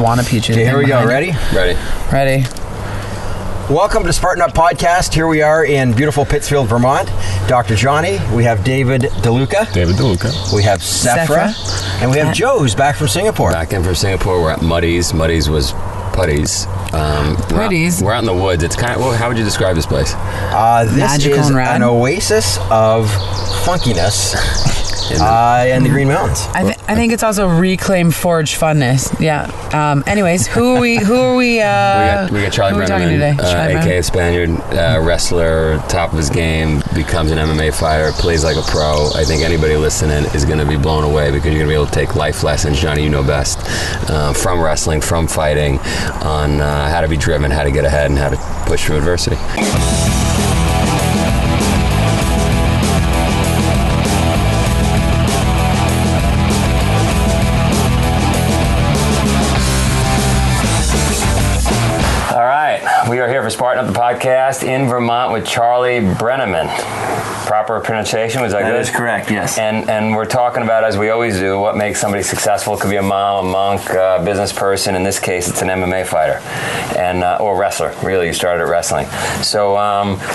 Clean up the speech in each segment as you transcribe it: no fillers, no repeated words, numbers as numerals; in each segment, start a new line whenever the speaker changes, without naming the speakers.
want to put you.
Okay, here we go. Ready?
Ready.
Welcome to Spartan Up Podcast. Here we are in beautiful Pittsfield, Vermont. Dr. Johnny. We have David DeLuca. We have Sephra. And we have Joe, who's back from Singapore.
Back in from Singapore. We're at Muddy's. Muddy's was putties. We're out in the woods. It's kind of, how would you describe this place?
This
Magical
is
and rad.
an oasis of funkiness in the Green Mountains.
I think it's also reclaimed forge funness. Yeah. Anyways, who are we?
We got Charlie Brennemen, aka Spaniard, wrestler, top of his game, becomes an MMA fighter, plays like a pro. I think anybody listening is going to be blown away because you're going to be able to take life lessons, Johnny, you know best, from wrestling, from fighting, on how to be driven, how to get ahead, and how to push through adversity. We are here for Spartan Up the podcast in Vermont with Charlie Brennemen. Proper pronunciation, was that good?
That is correct, yes.
And we're talking about, as we always do, what makes somebody successful. It could be a mom, a monk, a business person. In this case, it's an MMA fighter and or wrestler. Really, you started at wrestling. So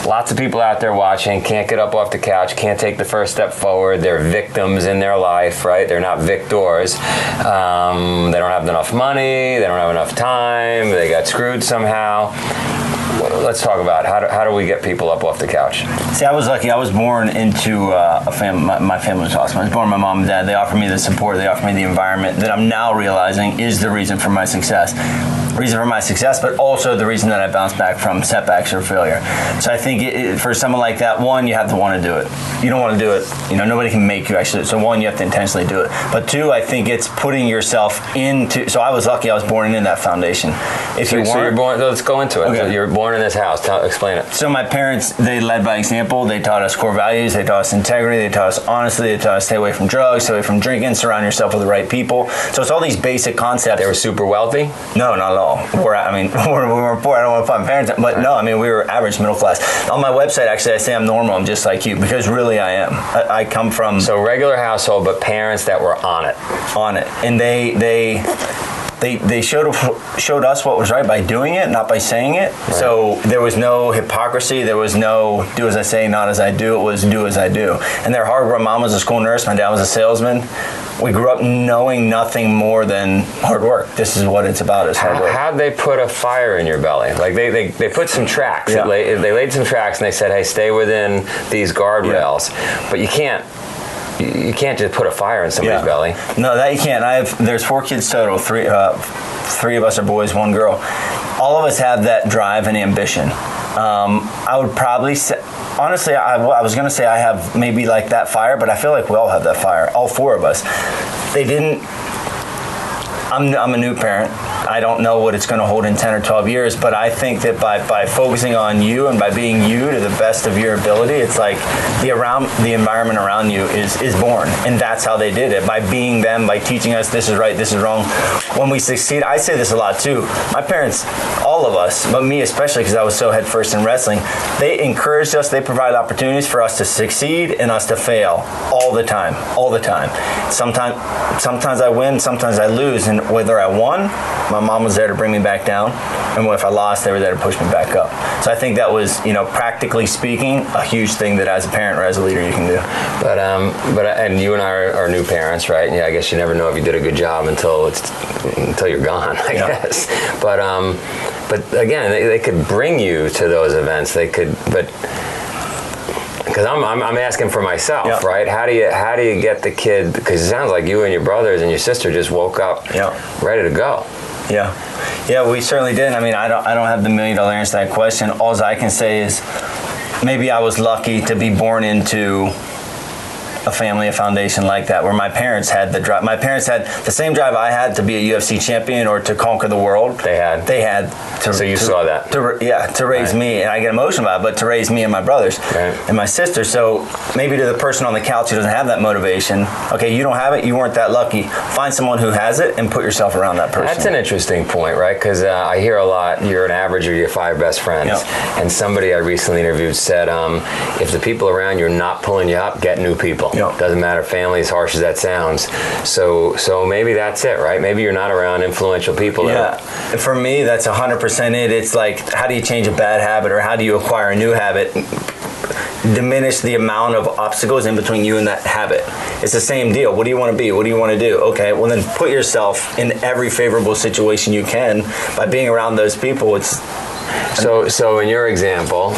lots of people out there watching can't get up off the couch, can't take the first step forward. They're victims in their life, right? They're not victors. They don't have enough money. They don't have enough time. They got screwed somehow. Let's talk about how do we get people up off the couch?
See, I was lucky. I was born into a family. My family was awesome. I was born with my mom and dad. They offered me the support. They offered me the environment that I'm now realizing is the reason for my success. But also the reason that I bounced back from setbacks or failure. So I think for someone like that, one, you have to want to do it. You don't want to do it. Nobody can make you actually. So one, you have to intentionally do it. But two, I think it's putting yourself into. So I was lucky. I was born into that foundation.
So you're born. Let's go into it.
Okay.
So you're born in this house. Explain it.
So my parents, they led by example. They taught us core values. They taught us integrity. They taught us honesty. They taught us stay away from drugs, stay away from drinking, surround yourself with the right people. So it's all these basic concepts.
They were super wealthy?
No, not at all. We were poor. I don't want to put my parents, but no, we were average middle class. On my website, actually, I say I'm normal. I'm just like you, because really I am. I come from
so regular household, but parents that were on it,
and they showed us what was right by doing it, not by saying it. Right. So there was no hypocrisy. There was no do as I say, not as I do. It was do as I do. And they're hard work. Mom was a school nurse. My dad was a salesman. We grew up knowing nothing more than hard work. This is what it's about, is hard work.
How'd they put a fire in your belly? Like they put some tracks.
Yeah.
They laid some tracks and they said, hey, stay within these guardrails. Yeah. But you can't just put a fire in somebody's belly.
No, that you can't. There's 4 kids total. Three of us are boys, 1 girl. All of us have that drive and ambition. I would probably say, honestly, I was going to say I have maybe like that fire, but I feel like we all have that fire. All 4 of us. They didn't. I'm a new parent. I don't know what it's going to hold in 10 or 12 years, but I think that by focusing on you and by being you to the best of your ability, it's like the environment around you is born, and that's how they did it, by being them, by teaching us this is right, this is wrong. When we succeed, I say this a lot too, my parents, all of us, but me especially because I was so headfirst in wrestling, they encouraged us, they provided opportunities for us to succeed and us to fail all the time. Sometimes I win, sometimes I lose, and whether I won, my mom was there to bring me back down, and if I lost, they were there to push me back up. So I think that was, practically speaking, a huge thing that as a parent or as a leader you can do.
But and you and I are new parents, right? Yeah, I guess you never know if you did a good job until you're gone, I guess. But again, they could bring you to those events. They could, because I'm asking for myself, right? How do you get the kid? Because it sounds like you and your brothers and your sister just woke up ready to go.
Yeah, we certainly did. I don't have the $1 million answer to that question. All I can say is maybe I was lucky to be born into a family, a foundation like that, where my parents had the drive. My parents had the same drive I had to be a UFC champion or to conquer the world.
They had to. So you saw that.
To raise me, and I get emotional about it, but to raise me and my brothers and my sister. So maybe to the person on the couch who doesn't have that motivation, okay, you don't have it, you weren't that lucky. Find someone who has it and put yourself around that person.
That's an interesting point, right? Because I hear a lot, you're an average of your 5 best friends. And somebody I recently interviewed said, if the people around you are not pulling you up, get new people.
Yep.
Doesn't matter family, as harsh as that sounds. So maybe that's it, right? Maybe you're not around influential people.
Yeah, for me, that's 100% it. It's like, how do you change a bad habit, or how do you acquire a new habit? Diminish the amount of obstacles in between you and that habit. It's the same deal. What do you want to be? What do you want to do? Okay, well then put yourself in every favorable situation you can by being around those people.
So in your example,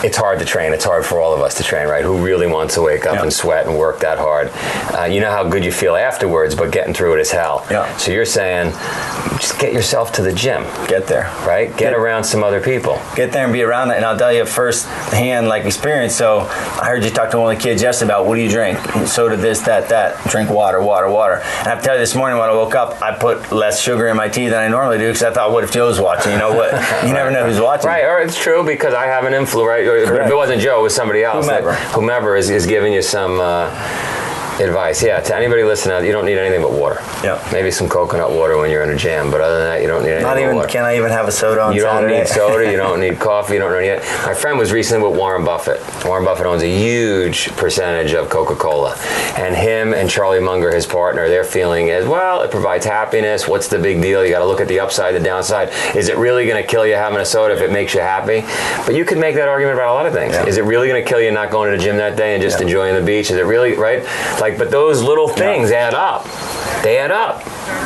it's hard to train. It's hard for all of us to train, right? Who really wants to wake up and sweat and work that hard? You know how good you feel afterwards, but getting through it is hell.
Yeah.
So you're saying, just get yourself to the gym.
Get there.
Right? Get around some other people.
Get there and be around that. And I'll tell you first-hand experience. So I heard you talk to one of the kids yesterday about, what do you drink? Soda, this, that. Drink water. And I have to tell you, this morning when I woke up, I put less sugar in my tea than I normally do, because I thought, what if Joe's watching? You know what? You never know who's watching.
Right, or it's true, because I have an influence, right? If it wasn't Joe, it was somebody else. Whomever is giving you some advice. Yeah, to anybody listening, you don't need anything but water.
Yeah.
Maybe some coconut water when you're in a jam, but other than that, you don't need anything but water.
Can I even have a soda on Saturday?
You don't need soda, you don't need coffee, you don't need it. My friend was recently with Warren Buffett. Warren Buffett owns a huge percentage of Coca-Cola. And him and Charlie Munger, his partner, their feeling is, well, it provides happiness. What's the big deal? You got to look at the upside, the downside. Is it really going to kill you having a soda if it makes you happy? But you could make that argument about a lot of things. Yeah. Is it really going to kill you not going to the gym that day and just enjoying the beach? Is it really, right? But those little things add up. They add up.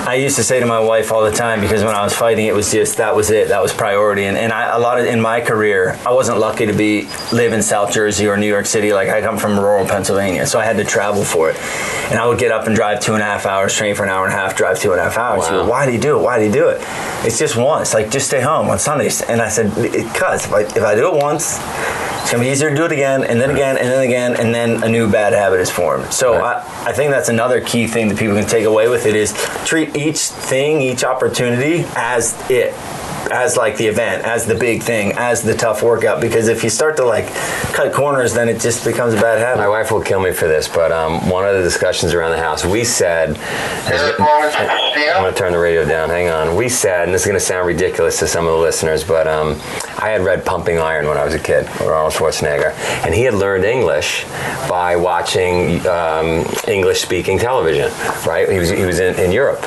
I used to say to my wife all the time, because when I was fighting, it was just, that was it. That was priority. And in my career, I wasn't lucky to live in South Jersey or New York City. Like, I come from rural Pennsylvania, so I had to travel for it. And I would get up and drive 2.5 hours, train for an hour and a half, drive 2.5 hours.
Wow.
Why do you do it? Why do you do it? It's just once. Like, just stay home on Sundays. And I said, because if I do it once, it's going to be easier to do it again, and then again, and then again, and then a new bad habit is formed. So right. I think that's another key thing that people can take away with it, is treat each thing, each opportunity as like the event, as the big thing, as the tough workout. Because if you start to cut corners, then it just becomes a bad habit.
My wife will kill me for this, but one of the discussions around the house, we said, I'm going to turn the radio down, hang on. We said, and this is going to sound ridiculous to some of the listeners, but I had read Pumping Iron when I was a kid, with Arnold Schwarzenegger, and he had learned English by watching English-speaking television, right? He was in Europe.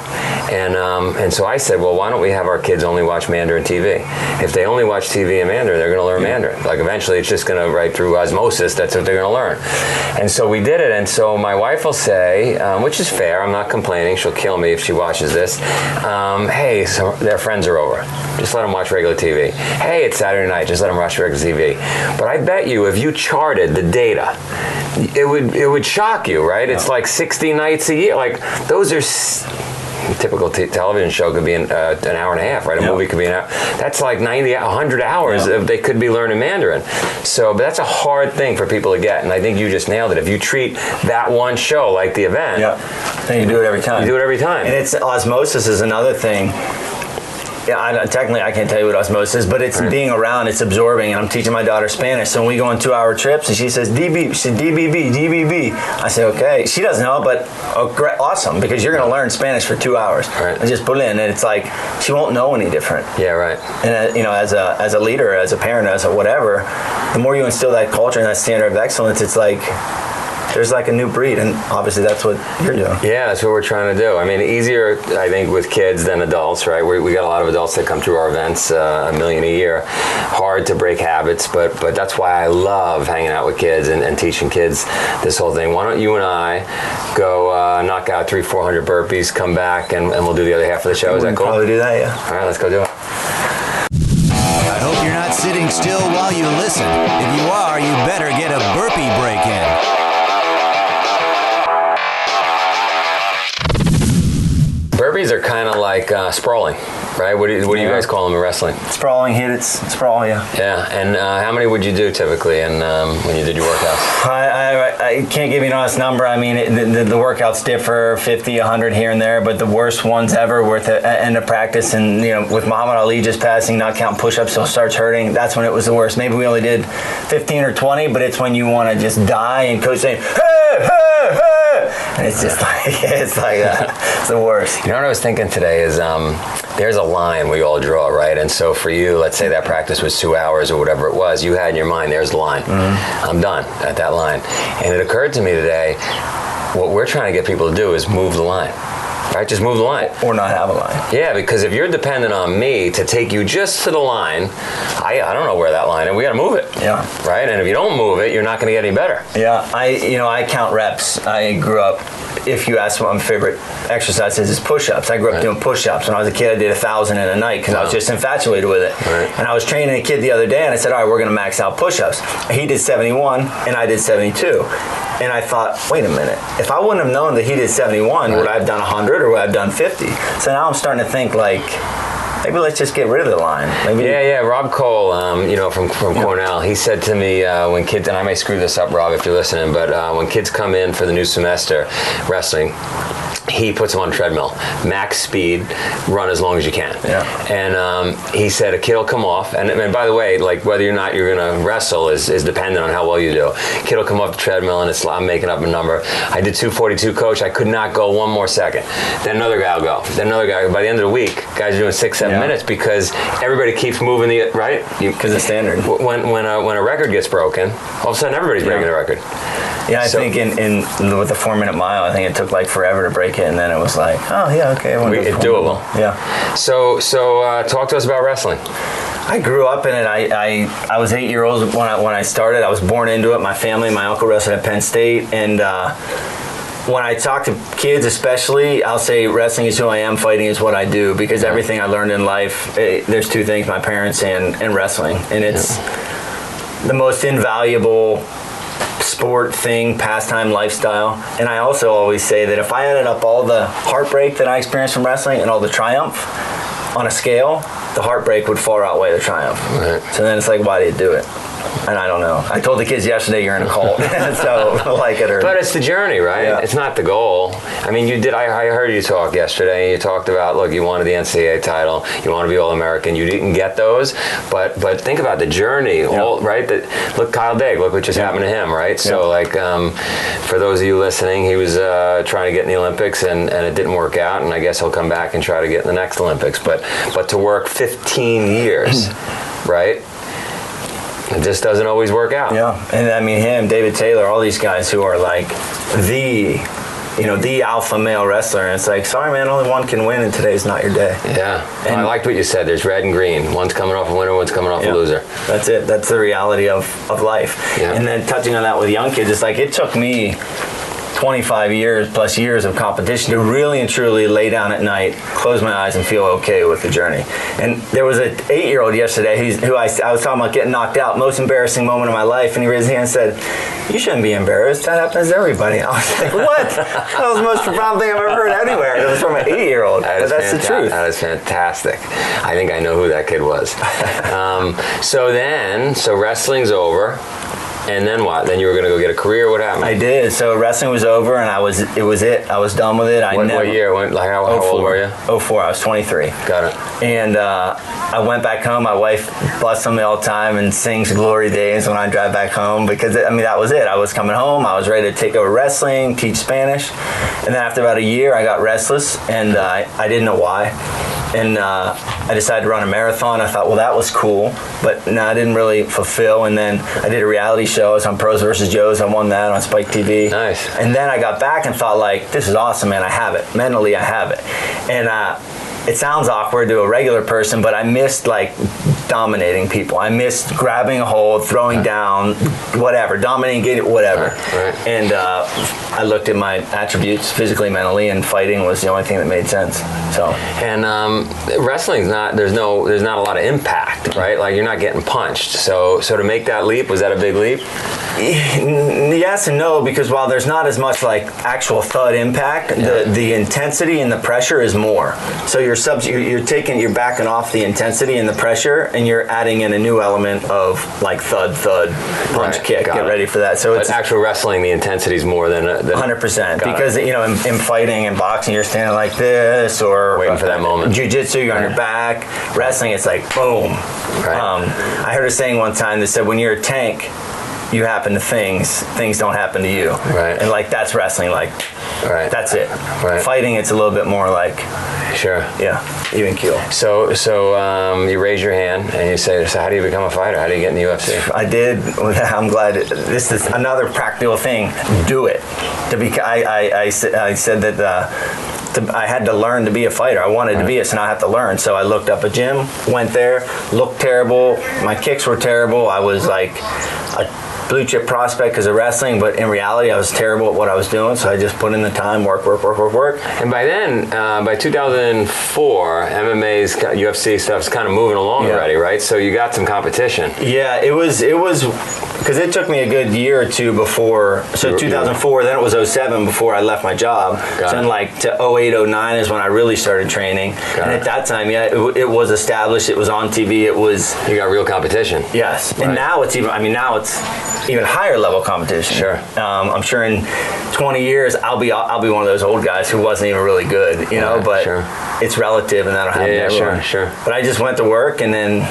And so I said, well, why don't we have our kids only watch Mandarin TV? If they only watch TV in Mandarin, they're going to learn Mandarin. Eventually, it's just going to, right through osmosis, that's what they're going to learn. And so we did it, and so my wife will say, which is fair, I'm not complaining, she'll kill me if she watches this, hey, so their friends are over. Just let them watch regular TV. Hey, it's Saturday night, just let them watch regular TV. But I bet you, if you charted the data, it would shock you, right? Yeah. It's like 60 nights a year. Those are... typical television show could be an hour and a half, right? A movie could be an hour. That's like 90, 100 hours they could be learning Mandarin. But that's a hard thing for people to get, and I think you just nailed it. If you treat that one show like the event,
then you do it every time.
You do it every time.
And it's osmosis is another thing. Yeah, technically I can't tell you what osmosis is, but it's being around, it's absorbing. And I'm teaching my daughter Spanish, so when we go on 2-hour trips, and she says DB, she said DBB. I say okay. She doesn't know, but great, awesome, because you're going to learn Spanish for 2 hours.
Right.
And just put it in, and it's like she won't know any different.
Yeah, right.
And as a leader, as a parent, as a whatever, the more you instill that culture and that standard of excellence, it's like there's a new breed, and obviously that's what you're doing. Yeah,
that's what we're trying to do. I mean, easier, I think, with kids than adults, right? We got a lot of adults that come through our events, 1 million a year. Hard to break habits, but that's why I love hanging out with kids and teaching kids this whole thing. Why don't you and I go knock out 300-400 burpees, come back, and we'll do the other half of the show. Is that cool?
Probably do that, yeah.
All right, let's go do it.
I hope you're not sitting still while you listen. If you are, you better get a burpee break in.
Burpees are kind of like sprawling, right? What do you guys call them in wrestling?
Sprawling, hit it, sprawl, yeah.
Yeah, and how many would you do typically when you did your workouts?
I can't give you an honest number. I mean, the workouts differ, 50, 100 here and there, but the worst ones ever were at the end of practice, and with Muhammad Ali just passing, not counting push-ups, so it starts hurting. That's when it was the worst. Maybe we only did 15 or 20, but it's when you want to just die, and coach saying, hey, hey, hey. And it's just like, it's like that. It's the worst.
You know what I was thinking today is there's a line we all draw, right? And so for you, let's say that practice was 2 hours or whatever it was, you had in your mind, there's the line. I'm done at that line. And it occurred to me today, what we're trying to get people to do is move the line. Right, just move the line.
Or not have a line.
Yeah, because if you're dependent on me to take you just to the line, I don't know where that line is. We got to move it.
Yeah.
Right, and if you don't move it, you're not going to get any better.
Yeah, I count reps. I grew up. If you ask what my favorite exercise is push-ups. I grew up doing push-ups. When I was a kid, I did 1,000 in a night because I was just infatuated with it.
Right.
And I was training a kid the other day, and I said, all right, we're going to max out push-ups. He did 71, and I did 72. And I thought, wait a minute. If I wouldn't have known that he did 71, would I have done 100 or would I have done 50? So now I'm starting to think, like, maybe let's just get rid of the line. Maybe.
Yeah. Rob Cole, from Cornell, he said to me when kids, and I may screw this up, Rob, if you're listening, but when kids come in for the new semester wrestling, he puts them on a treadmill, max speed, run as long as you can.
Yeah.
And he said a kid will come off, and by the way, like whether or not you're going to wrestle is dependent on how well you do. Kid will come off the treadmill, and I'm making up a number. I did 242, coach. I could not go one more second. Then another guy will go. Then another guy. By the end of the week, guys are doing 6-7 minutes because everybody keeps moving right.
Because it's standard.
When a record gets broken, all of a sudden everybody's breaking the record.
Yeah, I think in with the 4-minute mile, I think it took like forever to break it, and then it was like, oh yeah, okay,
it's doable.
Yeah.
So talk to us about wrestling.
I grew up in it. I was 8 years old when I started. I was born into it. My family, my uncle wrestled at Penn State, and when I talk to kids especially, I'll say wrestling is who I am, fighting is what I do, because everything I learned in life, there's two things, my parents and wrestling, and it's the most invaluable sport thing, pastime, lifestyle. And I also always say that if I added up all the heartbreak that I experienced from wrestling and all the triumph on a scale, the heartbreak would far outweigh the triumph. Right. So then it's like, why do you do it? And I don't know. I told the kids yesterday you're in a cult, so like it or.
But it's the journey, right? Yeah. It's not the goal. I mean, you did. I heard you talk yesterday. You talked about, look, you wanted the NCAA title, you want to be All-American. You didn't get those, but think about the journey, right? That look, Kyle Daigle, look what just happened to him, right? So for those of you listening, he was trying to get in the Olympics and it didn't work out, and I guess he'll come back and try to get in the next Olympics. But to work 15 years, right? It just doesn't always work out.
Yeah, and I mean him, David Taylor, all these guys who are like the alpha male wrestler, and it's like, sorry man, only one can win, and today's not your day.
Yeah, and I liked what you said. There's red and green. One's coming off a winner, one's coming off a loser.
That's it. That's the reality of life. Yeah. And then touching on that with young kids, it's like it took me 25 years of competition to really and truly lay down at night, close my eyes, and feel okay with the journey. And there was an 8-year-old yesterday who I was talking about getting knocked out, most embarrassing moment of my life, and he raised his hand and said, you shouldn't be embarrassed. That happens to everybody. I was like, what? That was the most profound thing I've ever heard anywhere. It was from an 8-year-old. That's the truth.
That is fantastic. I think I know who that kid was. So wrestling's over. And then what? Then you were going to go get a career? What happened?
I did. So wrestling was over, and I was done with it.
What year? How old were you?
04. I was 23.
Got it.
And I went back home. My wife busts on me all the time and sings glory days when I drive back home, because, that was it. I was coming home. I was ready to take over wrestling, teach Spanish. And then after about a year, I got restless, and I didn't know why. And I decided to run a marathon. I thought, well, that was cool, but no, I didn't really fulfill. And then I did a reality show. I was on Pros vs. Joes. I won that on Spike TV.
Nice.
And then I got back and thought, like, this is awesome, man. I have it. Mentally, I have it. And it sounds awkward to a regular person, but I missed, like, dominating people. I missed grabbing a hold, throwing down, whatever, dominating, getting whatever. Right. And I looked at my attributes physically, mentally, and fighting was the only thing that made sense. So. And
wrestling's not. There's not a lot of impact, right? Like, you're not getting punched. So to make that leap, was that a big leap?
Yes and no, because while there's not as much like actual thud impact, the intensity and the pressure is more. So you're backing off the intensity and the pressure, and you're adding in a new element of like thud, punch, kick. Get ready for that. So
it's actual wrestling. The intensity is more than
100%, because in fighting and boxing, you're standing like this or
waiting for that moment.
Jiu-jitsu, you're on your back. Wrestling, it's like boom. Right. I heard a saying one time that said, when you're a tank, you happen to things don't happen to you.
Right.
And like that's wrestling. Like that's it.
Right.
Fighting, it's a little bit more like even keel.
So you raise your hand and you say, so how do you become a fighter? How do you get in the UFC?
I did. I'm glad. This is another practical thing. Do it. I said that I had to learn to be a fighter. I wanted to be it, so now I have to learn. So I looked up a gym, went there, looked terrible. My kicks were terrible. I was like a blue chip prospect because of wrestling, but in reality I was terrible at what I was doing, so I just put in the time, work.
And by then, by 2004, MMA's UFC stuff's kind of moving along already, right? So you got some competition.
Yeah, it was because it took me a good year or two before. So 2004, then it was 07 before I left my job. So then like to 08, 09 is when I really started training. And at that time, it was established. It was on TV. It was.
You got real competition.
Yes, right. And now it's even higher level competition.
Sure.
I'm sure in 20 years I'll be one of those old guys who wasn't even really good, but it's relative and that'll happen to everyone.
Sure.
But I just went to work and then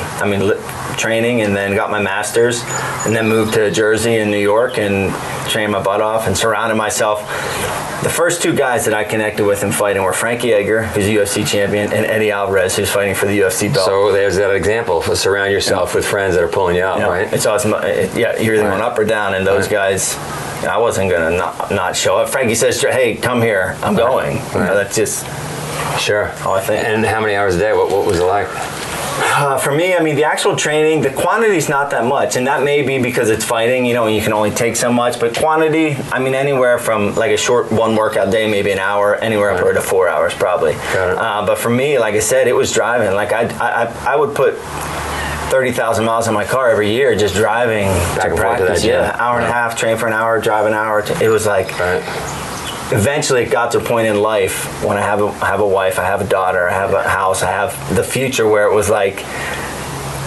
training and then got my master's and then moved to Jersey and New York and trained my butt off and surrounded myself. The first two guys that I connected with in fighting were Frankie Edgar, who's a UFC champion, and Eddie Alvarez, who's fighting for the UFC belt.
So there's that example. Surround yourself with friends that are pulling you up, right?
It's awesome. You're either going up or down, and those guys, I wasn't going to not show up. Frankie says, hey, come here. I'm going. That's just all I think.
And how many hours a day? What was it like?
For me, the actual training, the quantity's not that much, and that may be because it's fighting, and you can only take so much, but quantity, anywhere from like a short one workout day, maybe an hour, anywhere upward to 4 hours probably. But for me, like I said, it was driving. Like I would put 30,000 miles in my car every year just driving
back
to practice. Hour and a half, train for an hour, drive an hour. It was like... Eventually, it got to a point in life when I have a wife, I have a daughter, I have a house, I have the future where it was like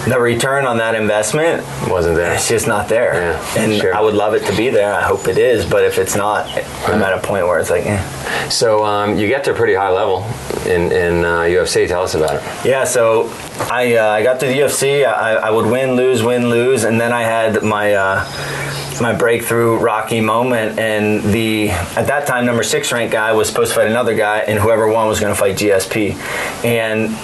the return on that investment
wasn't there.
It's just not there. I would love it to be there. I hope it is, but if it's not, I'm at a point where it's like,
So you get to a pretty high level in UFC. Tell us about it.
Yeah, so I got to the UFC. I would win, lose, and then I had my breakthrough Rocky moment, and at that time number 6 ranked guy was supposed to fight another guy, and whoever won was going to fight GSP, and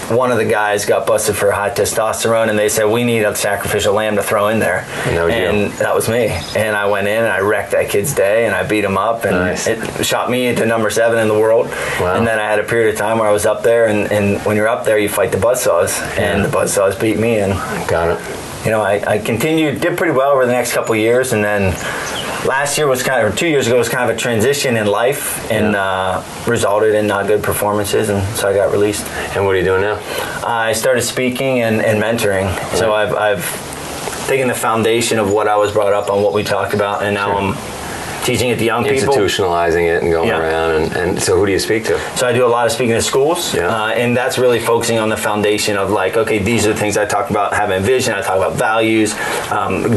one of the guys got busted for high testosterone, and they said we need a sacrificial lamb to throw in there, and that was me. And I went in and I wrecked that kid's day, and I beat him up, and it shot me into number 7 in the world. And then I had a period of time where I was up there, and when you're up there you fight the buzzsaws, and the buzzsaws beat me, and
got it.
I continued, did pretty well over the next couple of years, and then last year was 2 years ago was kind of a transition in life, and resulted in not good performances, and so I got released.
And what are you doing now?
I started speaking and mentoring. So I've taken the foundation of what I was brought up on, what we talked about, and now I'm teaching it to young people.
Institutionalizing it and going around. And so who do you speak to?
So I do a lot of speaking to schools, and that's really focusing on the foundation of like, okay, these are the things I talk about, having vision, I talk about values,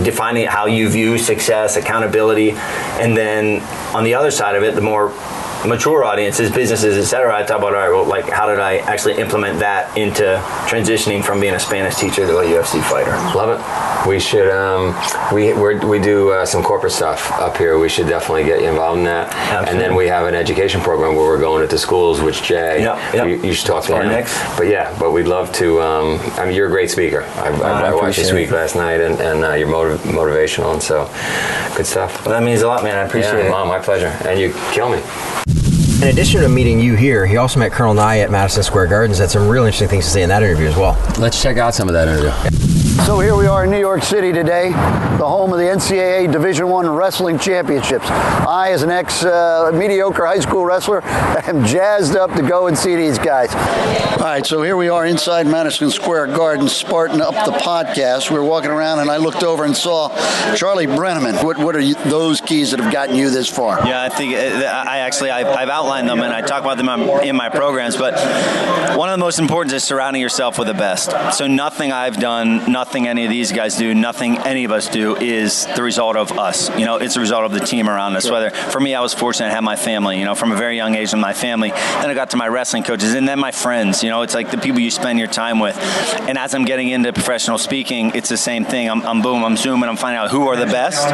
defining how you view success, accountability, and then on the other side of it, the more mature audiences, businesses, etc. I talk about, all right, well, like how did I actually implement that into transitioning from being a Spanish teacher to a UFC fighter?
Love it. We should, we do some corporate stuff up here. We should definitely get you involved in that. Absolutely. And then we have an education program where we're going into schools, which Jay, you should talk to him. But we'd love to, you're a great speaker. I watched you speak last night, and you're motivational, and so good stuff.
Well, that means a lot, man. I appreciate it.
Mom, my pleasure. And you kill me.
In addition to meeting you here, he also met Colonel Nye at Madison Square Gardens. Had some really interesting things to say in that interview as well.
Let's check out some of that interview.
So here we are in New York City today, the home of the NCAA Division I Wrestling Championships. I, as an ex-mediocre high school wrestler, am jazzed up to go and see these guys. All right, so here we are inside Madison Square Gardens, Spartan Up the podcast. We were walking around and I looked over and saw Charlie Brennemen. What are those keys that have gotten you this far?
Yeah, I think I've outlined them and I talk about them in my programs, but one of the most important is surrounding yourself with the best. So nothing I've done, nothing any of these guys do, nothing any of us do is the result of us. It's the result of the team around us. Whether, for me, I was fortunate to have my family, from a very young age, with my family. Then I got to my wrestling coaches, and then my friends. It's like the people you spend your time with. And as I'm getting into professional speaking, it's the same thing. I'm zooming, I'm finding out who are the best.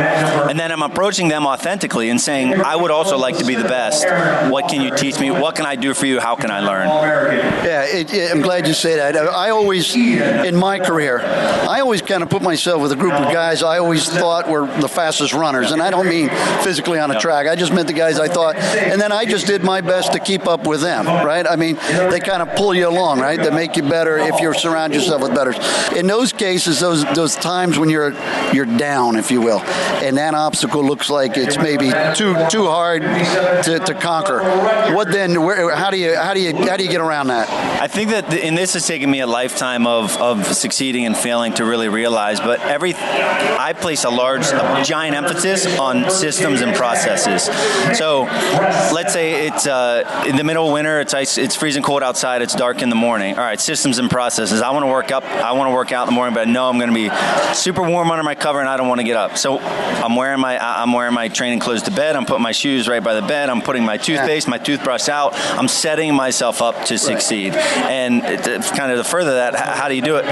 And then I'm approaching them authentically and saying, I would also like to be the best. What can you teach me? What can I do for you? How can I learn?
Yeah, I'm glad you say that. I always, in my career, I always kind of put myself with a group of guys I always thought were the fastest runners. And I don't mean physically on a track. I just meant the guys I thought. And then I just did my best to keep up with them, right? I mean, they kind of pull you along, right? They make you better if you surround yourself with betters. In those cases, those times when you're down, if you will, and that obstacle looks like it's maybe too hard to conquer. What then? How do you get around that?
I think that, and this has taken me a lifetime of succeeding and failing to really realize, but I place a giant emphasis on systems and processes. So let's say it's in the middle of winter, it's freezing cold outside, it's dark in the morning. All right, systems and processes. I want to work out in the morning, but I know I'm going to be super warm under my cover and I don't want to get up. So I'm wearing my training clothes to bed. I'm putting my shoes right by the bed. I'm putting my toothpaste, my toothbrush out. I'm setting myself up to succeed. And kind of to further that, how do you do it?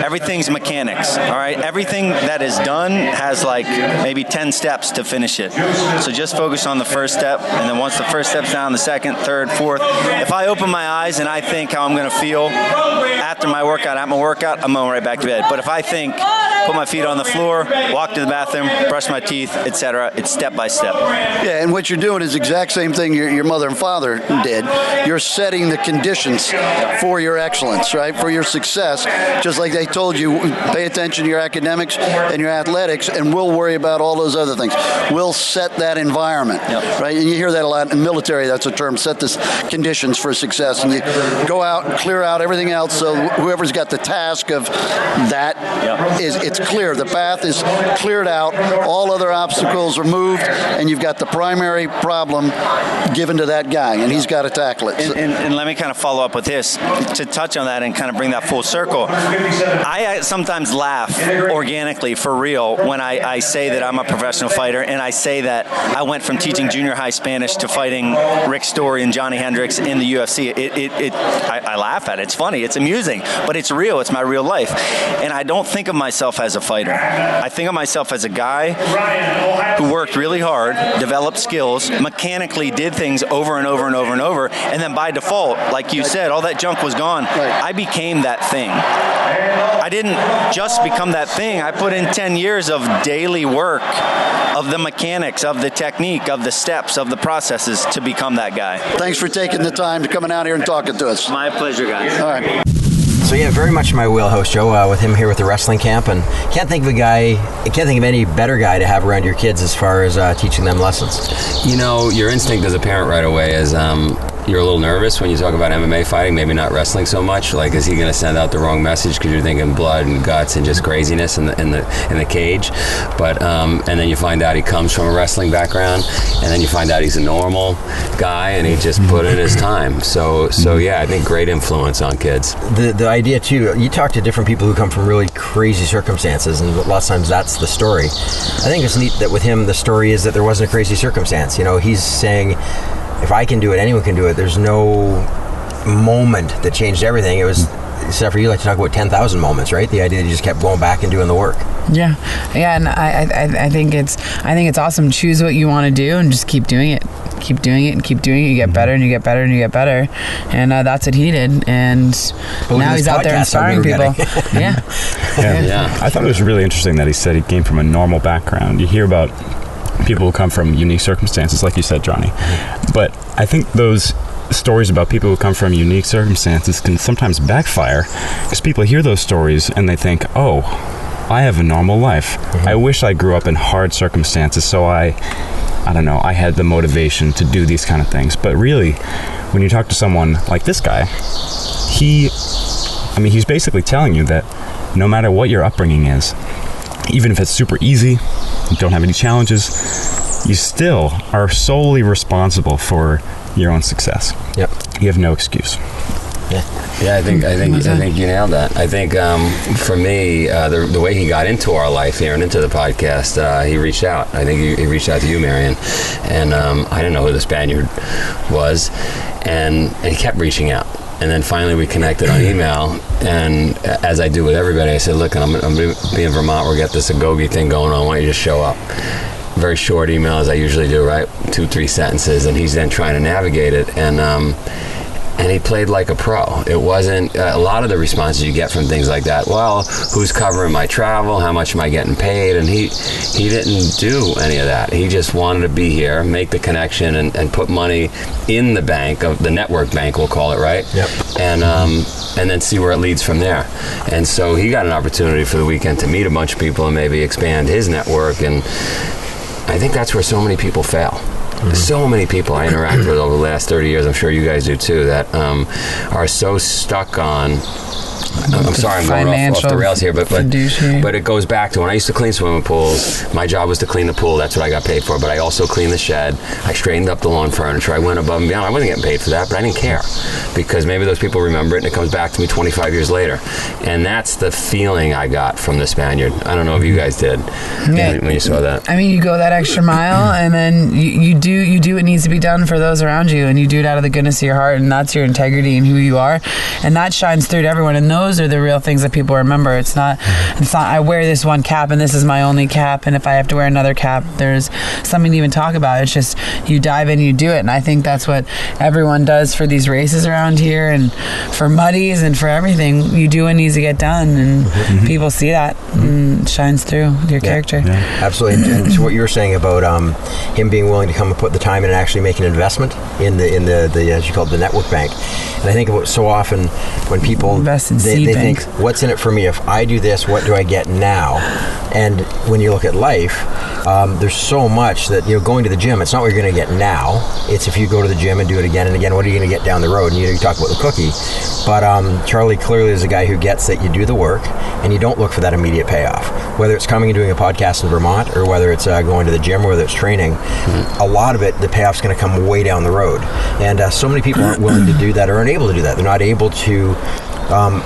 Everything's mechanics. All right, everything that is done has like maybe 10 steps to finish it. So just focus on the first step, and then once the first step's down, the second, third, fourth. If I open my eyes and I think how I'm going to feel after my workout, I'm going right back to bed. But if I think, put my feet on the floor, walk to the bathroom, brush my teeth, etc., it's step by step.
Yeah, and what you're doing is the exact same thing your mother and father did. You're setting the conditions for your excellence, right? For your success. Just like they told you, pay attention to your academics and your athletics, and we'll worry about all those other things. We'll set that environment, right? And you hear that a lot in the military. That's a term, set the conditions for success. And you go out and clear out everything else, so whoever's got the task of that it's clear. The path is cleared out. All other obstacles are moved, and you've got the primary problem given to that guy, and he's got to tackle it.
And let me kind of follow up with this to touch on that and kind of bring that full circle. I sometimes laugh organically, for real, when I say that I'm a professional fighter, and I say that I went from teaching junior high Spanish to fighting Rick Story and Johnny Hendricks in the UFC. I laugh at it. It's funny. It's amusing, but it's real. It's my real life. And I don't think of myself as a fighter. I think of myself as a guy who worked really hard, developed skills, mechanically did things over and over and over and over, and then by default, like you said, all that junk was gone. I became that thing. I didn't just become that thing. I put in 10 years of daily work, of the mechanics, of the technique, of the steps, of the processes to become that guy.
Thanks for taking the time to coming out here and talking to us.
My pleasure, guys.
All right.
So yeah, very much my wheelhouse, Joe, with him here with the wrestling camp, and can't think of any better guy to have around your kids as far as teaching them lessons.
Your instinct as a parent right away is you're a little nervous when you talk about MMA fighting, maybe not wrestling so much. Like, is he going to send out the wrong message because you're thinking blood and guts and just craziness in the cage? But and then you find out he comes from a wrestling background, and then you find out he's a normal guy and he just put in his time. So yeah, I think great influence on kids.
The idea too, you talk to different people who come from really crazy circumstances, and lots of times that's the story. I think it's neat that with him the story is that there wasn't a crazy circumstance. He's saying, if I can do it, anyone can do it. There's no moment that changed everything. It was, except for you like to talk about 10,000 moments, right? The idea that you just kept going back and doing the work.
Yeah, and I think it's awesome. Choose what you want to do and just keep doing it. Keep doing it and keep doing it. You get better and you get better and you get better. And that's what he did. And now he's out there inspiring people. Yeah.
I thought it was really interesting that he said he came from a normal background. You hear about people who come from unique circumstances, like you said, Johnny. But I think those stories about people who come from unique circumstances can sometimes backfire, because people hear those stories and they think, oh, I have a normal life. I wish I grew up in hard circumstances so I had the motivation to do these kind of things. But really, when you talk to someone like this guy, he's basically telling you that no matter what your upbringing is, even if it's super easy, you don't have any challenges, you still are solely responsible for your own success.
Yep.
You have no excuse.
Yeah.
Yeah, I think you nailed that. I think for me, the way he got into our life here and into the podcast, he reached out. I think he reached out to you, Marion, and I didn't know who the Spaniard was, and he kept reaching out. And then finally we connected on email, and as I do with everybody, I said, look, I'm going to be in Vermont. We'll get this Agoge thing going on. Why don't you just show up? Very short email, as I usually do, right? 2-3 sentences, and he's then trying to navigate it. And he played like a pro. It wasn't a lot of the responses you get from things like that. Well, who's covering my travel? How much am I getting paid? And he didn't do any of that. He just wanted to be here, make the connection, and put money in the bank, of the network bank, we'll call it, right?
Yep.
And then see where it leads from there. And so he got an opportunity for the weekend to meet a bunch of people and maybe expand his network. And I think that's where so many people fail. So many people I interact with over the last 30 years, I'm sure you guys do too, that are so stuck on, I'm sorry, I'm going off the rails here, but it goes back to when I used to clean swimming pools. My job was to clean the pool. That's what I got paid for. But I also cleaned the shed. I straightened up the lawn furniture. I went above and beyond. I wasn't getting paid for that, but I didn't care, because maybe those people remember it and it comes back to me 25 years later. And that's the feeling I got from the Spaniard. I don't know if you guys did when you saw that.
I mean, you go that extra mile, and then you do what needs to be done for those around you, and you do it out of the goodness of your heart, and that's your integrity and who you are, and that shines through to everyone. And those are the real things that people remember. It's not I wear this one cap and this is my only cap, and if I have to wear another cap, there's something to even talk about. It's just you dive in, you do it. And I think that's what everyone does for these races around here, and for muddies, and for everything. You do what needs to get done, and people see that, and it shines through your character.
Yeah. Absolutely. And to what you were saying about him being willing to come and put the time in and actually make an investment in the as you call it, the network bank. And I think about so often when people
invest in
they think, what's in it for me? If I do this, what do I get now? And when you look at life, there's so much that, going to the gym, it's not what you're going to get now. It's if you go to the gym and do it again and again, what are you going to get down the road? And you talk about the cookie. But Charlie clearly is a guy who gets that you do the work and you don't look for that immediate payoff. Whether it's coming and doing a podcast in Vermont, or whether it's going to the gym, or whether it's training, a lot of it, the payoff's going to come way down the road. And so many people aren't willing to do that, or aren't able to do that. They're not able to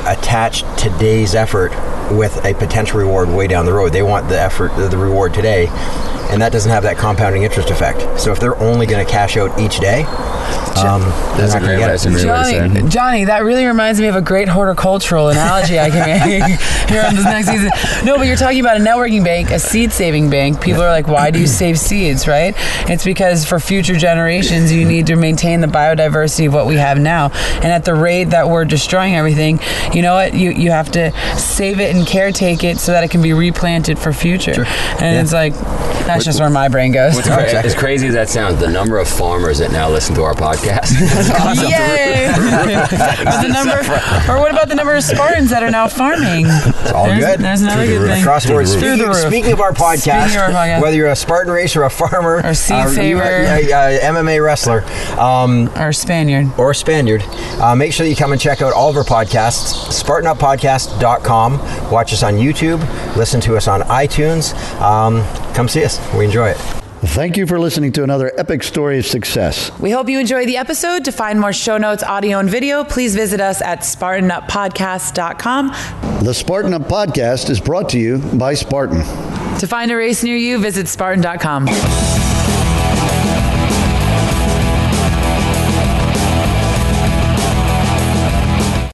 attach today's effort with a potential reward way down the road. They want the effort, the reward today, and that doesn't have that compounding interest effect. So if they're only going to cash out each day,
that's a great lesson.
Johnny, that really reminds me of a great horticultural analogy I can make here on this next season. No, but you're talking about a networking bank, a seed-saving bank. People are like, why do you save seeds, right? It's because for future generations, you need to maintain the biodiversity of what we have now. And at the rate that we're destroying everything, you know what? You have to save it and caretake it so that it can be replanted for future. Sure. And it's like, that's just where my brain goes.
As crazy as that sounds, the number of farmers that now listen to our podcast. That's awesome.
Yay! Or what about the number of Spartans that are now farming?
It's all good.
There's another good thing.
Across the board. Speaking of our podcast, whether you're a Spartan racer, a farmer,
or seed saver,
MMA wrestler,
or Spaniard,
make sure that you come and check out all of our podcasts. SpartanUpPodcast.com. Watch us on YouTube. Listen to us on iTunes. Come see us. We enjoy it.
Thank you for listening to another epic story of success.
We hope you enjoyed the episode. To find more show notes, audio, and video, please visit us at SpartanUpPodcast.com.
The Spartan Up Podcast is brought to you by Spartan.
To find a race near you, visit Spartan.com.